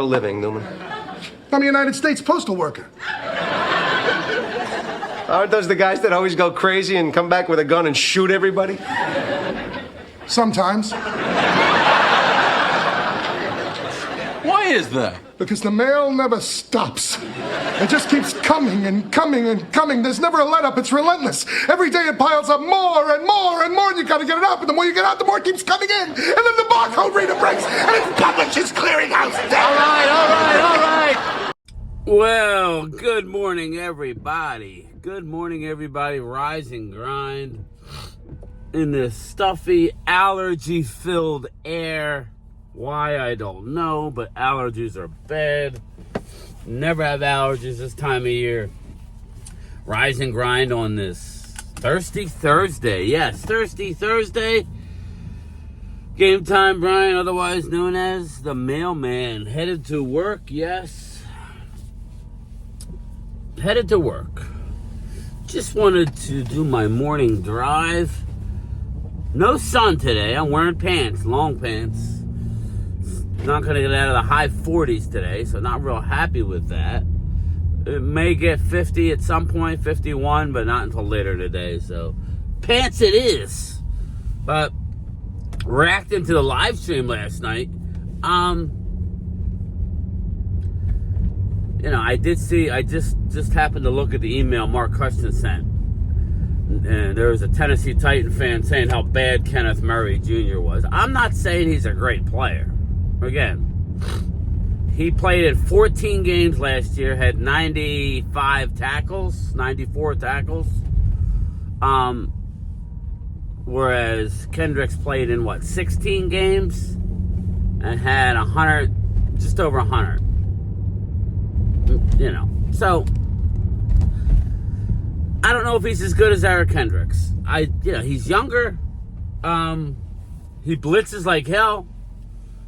for a living, Newman? I'm a United States postal worker. Aren't those the guys that always go crazy and come back with a gun and shoot everybody? Sometimes. Why is that? Because the mail never stops. It just keeps coming and coming and coming. There's never a let-up. It's relentless. Every day it piles up more and more and more, and you gotta get it out. And the more you get out, the more it keeps coming in. And then the barcode reader breaks, and it's Publishers Clearinghouse. All right. Well, good morning, everybody. Good morning, everybody. Rise and grind in this stuffy, allergy-filled air. Why, I don't know, but allergies are bad. Never have allergies this time of year. Rise and grind on this Thirsty Thursday. Yes, Thirsty Thursday. Game time, Brian, otherwise known as the mailman. Headed to work, yes. Headed to work. Just wanted to do my morning drive. No sun today. I'm wearing pants, long pants. Not going to get out of the high 40s today, so not real happy with that. It may get 50 at some point, 51, but not until later today. So, pants it is. But reacting to the live stream last night, I did see. I just happened to look at the email Mark Huston sent, and there was a Tennessee Titan fan saying how bad Kenneth Murray Jr. was. I'm not saying he's a great player. Again, he played in 14 games last year, had 94 tackles. Whereas Kendricks played in 16 games and had 100, just over 100. So I don't know if he's as good as Eric Kendricks. He's younger. He blitzes like hell.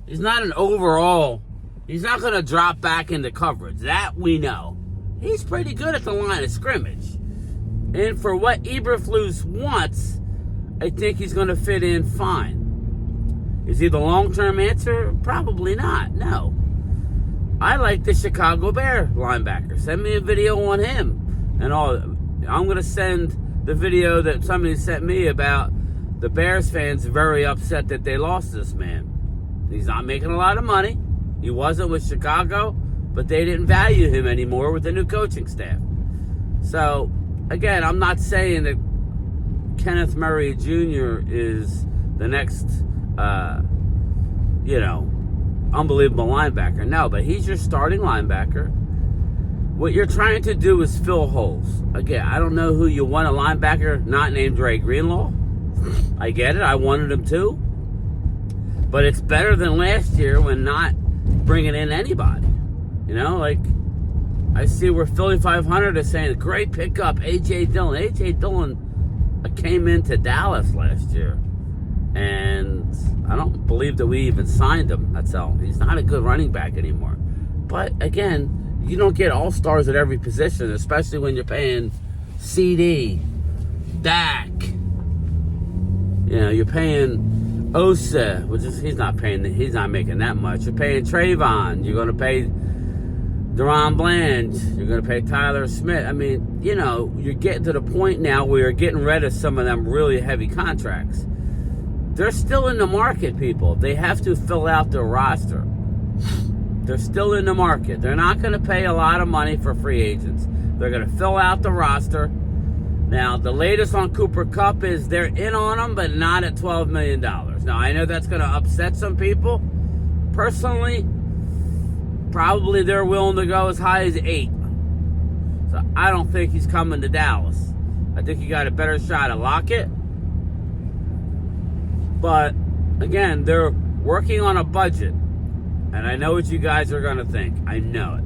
He's not an overall. He's not going to drop back into coverage. That we know. He's pretty good at the line of scrimmage. And for what Eberflus wants, I think he's going to fit in fine. Is he the long-term answer? Probably not. No. I like the Chicago Bear linebacker. Send me a video on him. And all. I'm going to send the video that somebody sent me about the Bears fans very upset that they lost this man. He's not making a lot of money. He wasn't with Chicago, but they didn't value him anymore with the new coaching staff. So, again, I'm not saying that Kenneth Murray Jr. is the next, unbelievable linebacker. No, but he's your starting linebacker. What you're trying to do is fill holes. Again, I don't know who you want a linebacker not named Dre Greenlaw. I get it. I wanted him too. But it's better than last year when not bringing in anybody. I see where Philly 500 is saying, great pickup, A.J. Dillon. A.J. Dillon came into Dallas last year. And I don't believe that we even signed him. That's all. He's not a good running back anymore. But, again, you don't get all-stars at every position, especially when you're paying CD, Dak. You're paying Osa, he's not making that much. You're paying Trayvon. You're going to pay Deron Bland. You're going to pay Tyler Smith. I mean, you're getting to the point now where you're getting rid of some of them really heavy contracts. They're still in the market, people. They have to fill out their roster. They're still in the market. They're not going to pay a lot of money for free agents. They're going to fill out the roster. Now, the latest on Cooper Kupp is they're in on him, but not at $12 million. Now, I know that's going to upset some people. Personally, probably they're willing to go as high as 8. So, I don't think he's coming to Dallas. I think he got a better shot at Lockett. But, again, they're working on a budget. And I know what you guys are going to think. I know it.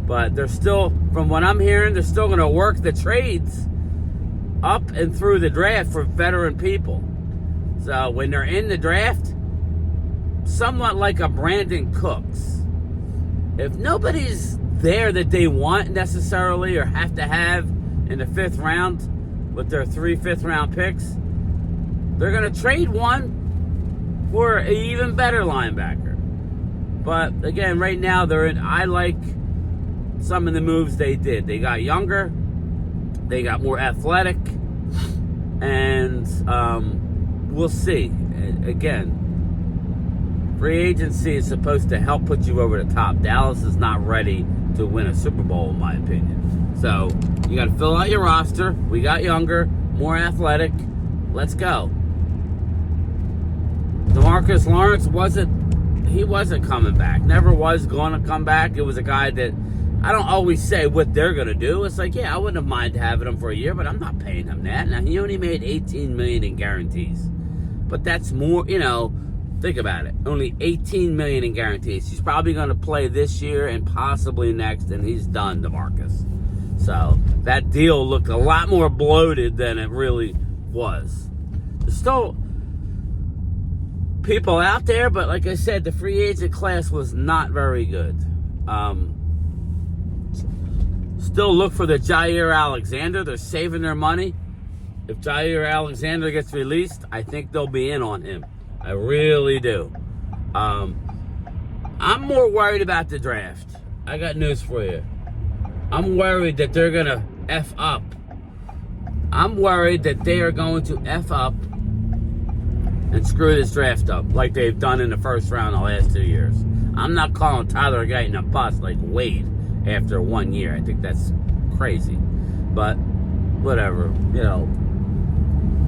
But they're still, from what I'm hearing, they're still going to work the trades up and through the draft for veteran people. So when they're in the draft, somewhat like a Brandon Cooks, if nobody's there that they want necessarily or have to have in the 5th round with their 3 5th-round picks, they're going to trade one for an even better linebacker. But again, right now I like some of the moves they did. They got younger, they got more athletic, and we'll see. Again, free agency is supposed to help put you over the top. Dallas is not ready to win a Super Bowl, in my opinion. So you got to fill out your roster. We got younger, more athletic. Let's go. DeMarcus Lawrence wasn't coming back. Never was going to come back. It was a guy that I don't always say what they're going to do. It's like, yeah, I wouldn't have minded having him for a year, but I'm not paying him that. Now, he only made $18 million in guarantees. But that's more, think about it. Only $18 million in guarantees. He's probably going to play this year and possibly next, and he's done, DeMarcus. So that deal looked a lot more bloated than it really was. There's still people out there, but like I said, the free agent class was not very good. Still look for the Jair Alexander. They're saving their money. If Jair Alexander gets released, I think they'll be in on him. I really do. I'm more worried about the draft. I got news for you. I'm worried that they're going to F up. I'm worried that they are going to F up and screw this draft up like they've done in the first round the last 2 years. I'm not calling Tyler Guyton a bust like Wade after 1 year. I think that's crazy. But whatever,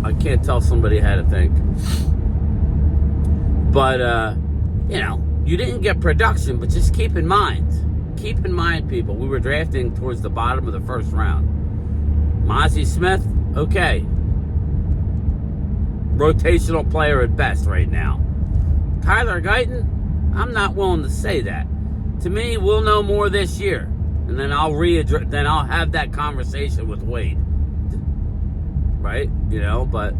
I can't tell somebody how to think. But, you didn't get production, but just keep in mind, people, we were drafting towards the bottom of the first round. Mozzie Smith, okay. Rotational player at best right now. Tyler Guyton, I'm not willing to say that. To me, we'll know more this year, and then I'll have that conversation with Wade. Right? But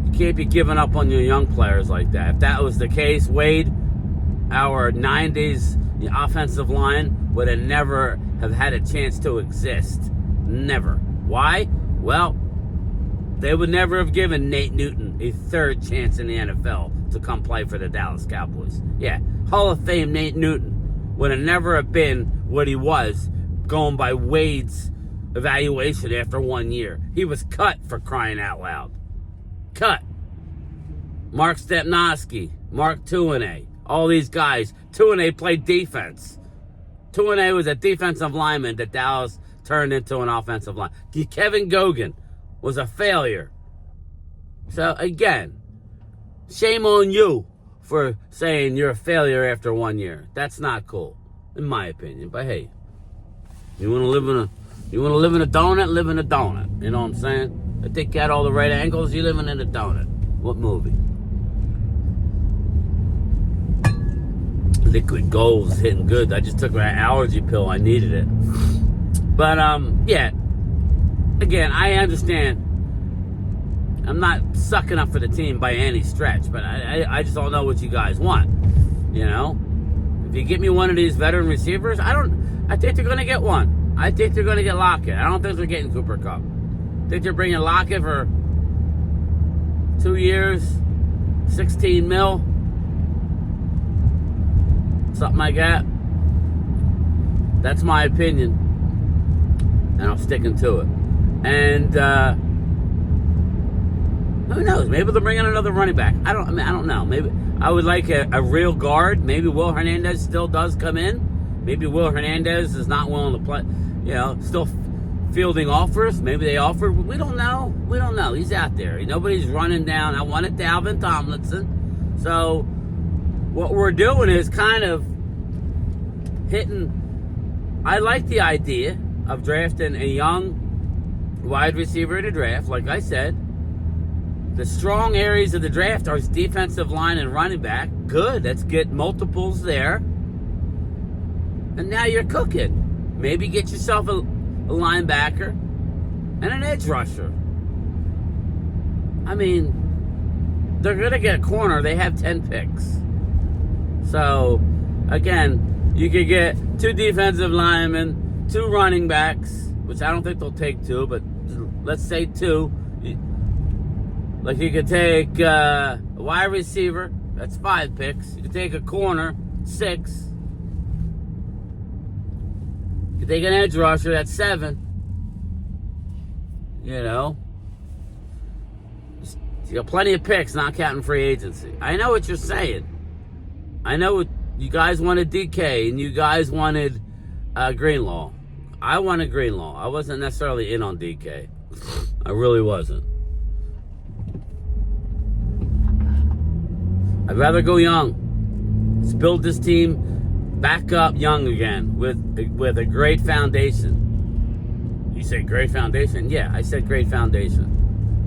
you can't be giving up on your young players like that. If that was the case, Wade, our 90s offensive line would have never have had a chance to exist. Never. Why? Well, they would never have given Nate Newton a third chance in the NFL to come play for the Dallas Cowboys. Yeah, Hall of Fame Nate Newton would have never have been what he was going by Wade's evaluation after 1 year. He was cut, for crying out loud. Cut. Mark Stepnoski, Mark Tuinei, all these guys. Tuinei played defense. Tuinei was a defensive lineman that Dallas turned into an offensive line. Kevin Gogan was a failure. So again, shame on you for saying you're a failure after 1 year. That's not cool, in my opinion. But hey, you want to live in a donut, live in a donut. You know what I'm saying? I think you got all the right angles. You're living in a donut. What movie? Liquid Gold's hitting good. I just took my allergy pill. I needed it. But yeah. Again, I understand. I'm not sucking up for the team by any stretch, but I just don't know what you guys want. If you get me one of these veteran receivers, I think they're going to get one. I think they're going to get Lockett. I don't think they're getting Cooper Kupp. I think they're bringing Lockett for 2 years, 16 mil, something like that. That's my opinion, and I'm sticking to it. And who knows? Maybe they'll bring in another running back. I don't know. Maybe I would like a real guard. Maybe Will Hernandez still does come in. Maybe Will Hernandez is not willing to play. Still fielding offers. Maybe they offer. We don't know. He's out there. Nobody's running down. I wanted Dalvin Tomlinson. So what we're doing is kind of hitting. I like the idea of drafting a young wide receiver in the draft. Like I said, the strong areas of the draft are defensive line and running back. Good. Let's get multiples there. And now you're cooking. Maybe get yourself a linebacker and an edge rusher. I mean, they're going to get a corner. They have 10 picks. So, again, you could get 2 defensive linemen, 2 running backs, which I don't think they'll take 2, but let's say 2. Like you could take a wide receiver, that's 5 picks. You could take a corner, 6. You take an edge rusher, that's 7. You know, you got plenty of picks, not counting free agency. I know what you're saying. I know what you guys wanted DK and you guys wanted Greenlaw. I wanted Greenlaw. I wasn't necessarily in on DK. I really wasn't. I'd rather go young. Let's build this team back up young again with a great foundation. You say great foundation? Yeah, I said great foundation.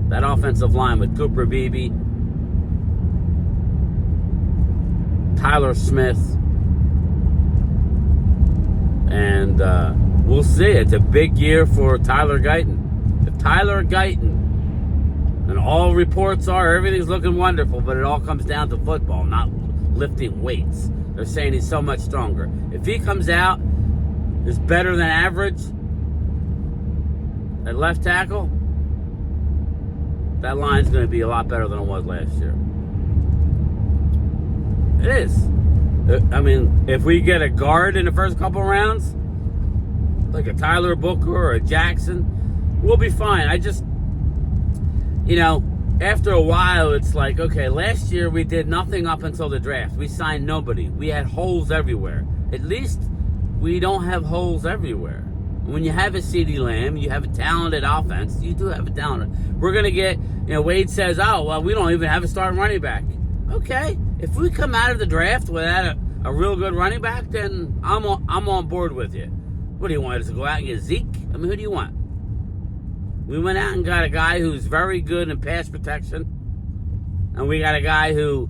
That offensive line with Cooper Beebe, Tyler Smith, and we'll see. It's a big year for Tyler Guyton. If Tyler Guyton, and all reports are everything's looking wonderful, but it all comes down to football, not lifting weights. They're saying he's so much stronger. If he comes out, is better than average at left tackle, that line's going to be a lot better than it was last year. It is. I mean, if we get a guard in the first couple rounds, like a Tyler Booker or a Jackson, we'll be fine. I just, you know, after a while, it's like, okay, last year we did nothing up until the draft. We signed nobody. We had holes everywhere. At least we don't have holes everywhere. When you have a CeeDee Lamb, you have a talented offense. You do have a talent. We're going to get, you know, Wade says, oh, well, we don't even have a starting running back. Okay, if we come out of the draft without a real good running back, then I'm on board with you. What do you want us to go out and get Zeke? I mean, who do you want? We went out and got a guy who's very good in pass protection, and we got a guy who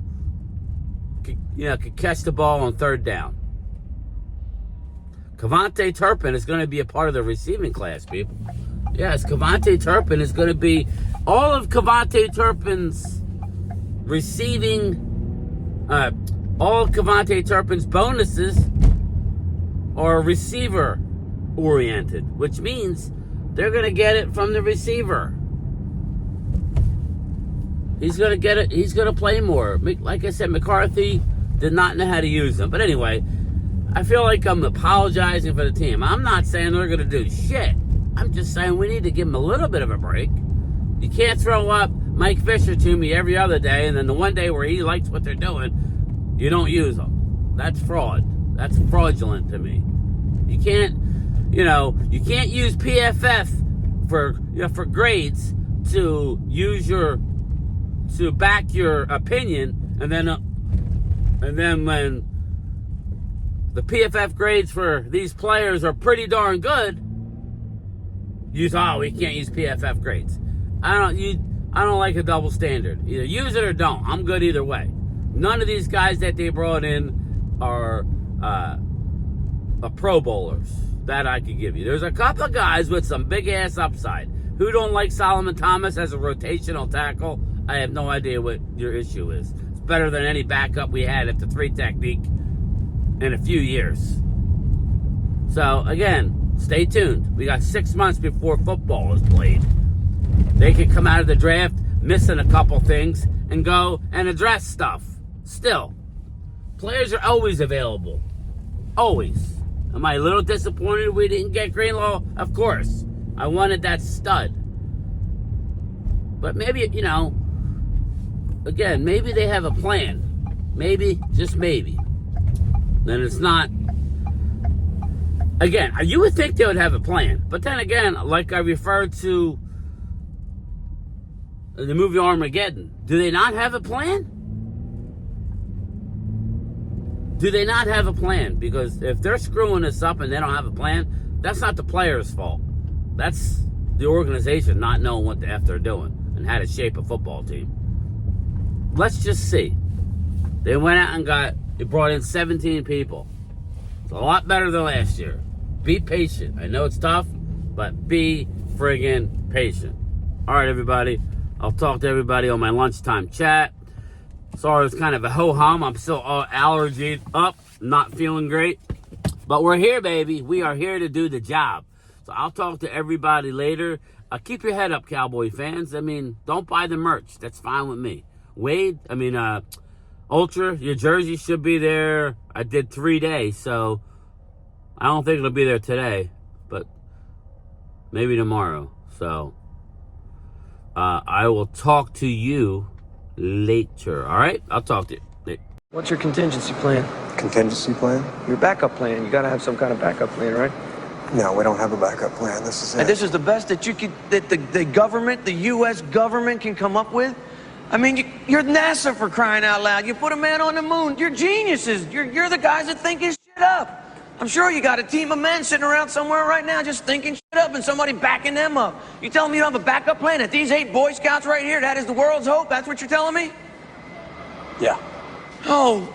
could catch the ball on third down. Kevontae Turpin is going to be a part of the receiving class, people. Yes, Kevontae Turpin is going to be all of Kevontae Turpin's receiving, all of Kevontae Turpin's bonuses are receiver oriented, which means they're going to get it from the receiver. He's going to get it. He's going to play more. Like I said, McCarthy did not know how to use them. But anyway, I feel like I'm apologizing for the team. I'm not saying they're going to do shit. I'm just saying we need to give them a little bit of a break. You can't throw up Mike Fisher to me every other day, and then the one day where he likes what they're doing, you don't use them. That's fraud. That's fraudulent to me. You can't, you can't use PFF for grades to back your opinion, and then when the PFF grades for these players are pretty darn good, we can't use PFF grades. I don't like a double standard. Either use it or don't. I'm good either way. None of these guys that they brought in are Pro Bowlers that I could give you. There's a couple of guys with some big ass upside. Who don't like Solomon Thomas as a rotational tackle? I have no idea what your issue is. It's better than any backup we had at the 3 technique in a few years. So again, stay tuned. We got 6 months before football is played. They could come out of the draft missing a couple things and go and address stuff. Still, players are always available. Always. Am I a little disappointed we didn't get Greenlaw? Of course. I wanted that stud. But maybe, again, maybe they have a plan. Maybe, just maybe. Then it's not. Again, you would think they would have a plan. But then again, like I referred to the movie Armageddon, do they not have a plan? Do they not have a plan? Because if they're screwing this up and they don't have a plan, that's not the players' fault. That's the organization not knowing what the F they're doing and how to shape a football team. Let's just see. They went out and they brought in 17 people. It's a lot better than last year. Be patient. I know it's tough, but be friggin' patient. All right, everybody. I'll talk to everybody on my lunchtime chat. Sorry, it's kind of a ho-hum. I'm still allergied up, not feeling great. But we're here, baby. We are here to do the job. So I'll talk to everybody later. Keep your head up, Cowboy fans. I mean, don't buy the merch. That's fine with me. Ultra, your jersey should be there. I did 3 days, so I don't think it'll be there today, but maybe tomorrow. So I will talk to you later. All right? I'll talk to you later. What's your contingency plan? Contingency plan? Your backup plan. You gotta have some kind of backup plan, right? No, we don't have a backup plan. This is it. And this is the best that you could, that the government, the U.S. government can come up with? I mean, you're NASA, for crying out loud. You put a man on the moon. You're geniuses. You're the guys that think his shit up. I'm sure you got a team of men sitting around somewhere right now just thinking shit up and somebody backing them up. You telling me you don't have a backup plan? That these 8 Boy Scouts right here, that is the world's hope? That's what you're telling me? Yeah. Oh,